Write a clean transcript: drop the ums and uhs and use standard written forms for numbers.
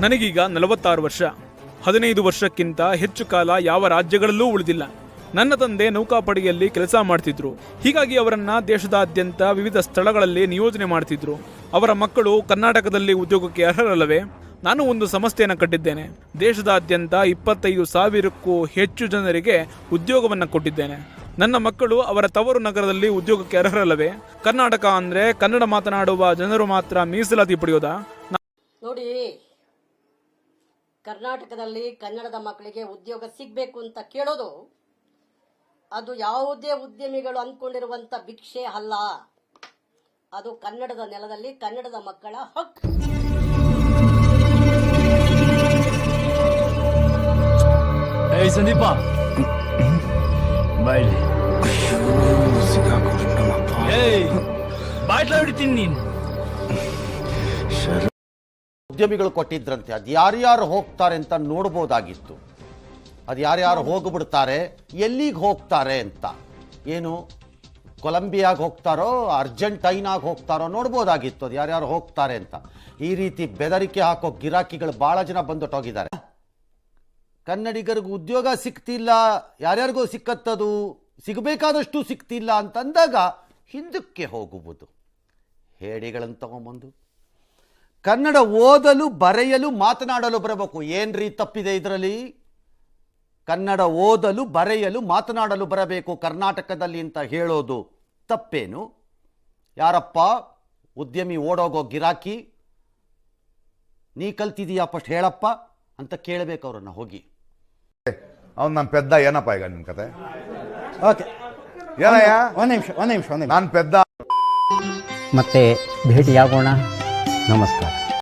ನನಗೀಗ 46 ವರ್ಷ. 15 ವರ್ಷಕ್ಕಿಂತ ಹೆಚ್ಚು ಕಾಲ ಯಾವ ರಾಜ್ಯಗಳಲ್ಲೂ ಉಳಿದಿಲ್ಲ. ನನ್ನ ತಂದೆ ನೌಕಾಪಡೆಯಲ್ಲಿ ಕೆಲಸ ಮಾಡ್ತಿದ್ರು. ಹೀಗಾಗಿ ಅವರನ್ನ ದೇಶದಾದ್ಯಂತ ವಿವಿಧ ಸ್ಥಳಗಳಲ್ಲಿ ನಿಯೋಜನೆ ಮಾಡ್ತಿದ್ರು. ಅವರ ಮಕ್ಕಳು ಕರ್ನಾಟಕದಲ್ಲಿ ಉದ್ಯೋಗಕ್ಕೆ ಅರ್ಹರಲ್ಲವೇ? ನಾನು ಒಂದು ಸಂಸ್ಥೆಯನ್ನು ಕಟ್ಟಿದ್ದೇನೆ. ದೇಶದಾದ್ಯಂತ 25,000ಕ್ಕೂ ಹೆಚ್ಚು ಜನರಿಗೆ ಉದ್ಯೋಗವನ್ನು ಕೊಟ್ಟಿದ್ದೇನೆ. ನನ್ನ ಮಕ್ಕಳು ಅವರ ತವರು ನಗರದಲ್ಲಿ ಉದ್ಯೋಗಕ್ಕೆ ಅರ್ಹರಲ್ಲವೇ? ಕರ್ನಾಟಕ ಅಂದ್ರೆ ಕನ್ನಡ ಮಾತನಾಡುವ ಜನರು ಮಾತ್ರ ಮೀಸಲಾತಿ ಪಡೆಯೋದಾ? ನೋಡಿ, ಕರ್ನಾಟಕದಲ್ಲಿ ಕನ್ನಡದ ಮಕ್ಕಳಿಗೆ ಉದ್ಯೋಗ ಸಿಗಬೇಕು ಅಂತ ಕೇಳೋದು ಅದು ಯಾವುದೇ ಉದ್ಯಮಿಗಳು ಅಂದ್ಕೊಂಡಿರುವಂತ ಭಿಕ್ಷೆ ಅಲ್ಲ. ಅದು ಕನ್ನಡದ ನೆಲದಲ್ಲಿ ಕನ್ನಡದ ಮಕ್ಕಳ ಹಕ್ಕು. ಸಂದೀಪ ಬಾಯ್ಲ ಹೊಡಿತೀನಿ ನೀನು. ಉದ್ಯಮಿಗಳು ಕೊಟ್ಟಿದ್ರಂತೆ, ಅದು ಯಾರ್ಯಾರು ಹೋಗ್ತಾರೆ ಅಂತ ನೋಡ್ಬೋದಾಗಿತ್ತು. ಅದು ಯಾರ್ಯಾರು ಹೋಗ್ಬಿಡ್ತಾರೆ, ಎಲ್ಲಿಗೆ ಹೋಗ್ತಾರೆ ಅಂತ, ಏನು ಕೊಲಂಬಿಯಾಗ ಹೋಗ್ತಾರೋ ಅರ್ಜೆಂಟೈನಾಗ ಹೋಗ್ತಾರೋ ನೋಡ್ಬೋದಾಗಿತ್ತು. ಅದು ಯಾರ್ಯಾರು ಹೋಗ್ತಾರೆ ಅಂತ. ಈ ರೀತಿ ಬೆದರಿಕೆ ಹಾಕೋ ಗಿರಾಕಿಗಳು ಭಾಳ ಜನ ಬಂದುಟ್ಟೋಗಿದ್ದಾರೆ. ಕನ್ನಡಿಗರಿಗೂ ಉದ್ಯೋಗ ಸಿಗ್ತಿಲ್ಲ, ಯಾರ್ಯಾರಿಗೂ ಸಿಕ್ಕತ್ತದು, ಸಿಗಬೇಕಾದಷ್ಟು ಸಿಗ್ತಿಲ್ಲ ಅಂತಂದಾಗ ಹಿಂದಕ್ಕೆ ಹೋಗುವುದು. ಹೇಡಿಗಳನ್ನು ತಗೊಂಬಂದು ಕನ್ನಡ ಓದಲು ಬರೆಯಲು ಮಾತನಾಡಲು ಬರಬೇಕು. ಏನ್ರಿ ತಪ್ಪಿದೆ ಇದರಲ್ಲಿ? ಕನ್ನಡ ಓದಲು ಬರೆಯಲು ಮಾತನಾಡಲು ಬರಬೇಕು ಕರ್ನಾಟಕದಲ್ಲಿ ಅಂತ ಹೇಳೋದು ತಪ್ಪೇನು? ಯಾರಪ್ಪ ಉದ್ಯಮಿ ಓಡೋಗೋ ಗಿರಾಕಿ, ನೀ ಕಲ್ತಿದೀಯಾ ಫಸ್ಟ್ ಹೇಳಪ್ಪ ಅಂತ ಕೇಳಬೇಕು ಅವ್ರನ್ನ ಹೋಗಿ. ಅವ್ನು ನನ್ನ ಪೆದ್ದ ಏನಪ್ಪ ಈಗ ನಿನ್ನ ಕತೆ? ಓಕೆ, ಏನಯ್ಯ? ಒಂದು ನಿಮಿಷ ನಾನು ಪೆದ್ದ. ಮತ್ತೆ ಭೇಟಿಯಾಗೋಣ. ನಮಸ್ಕಾರ.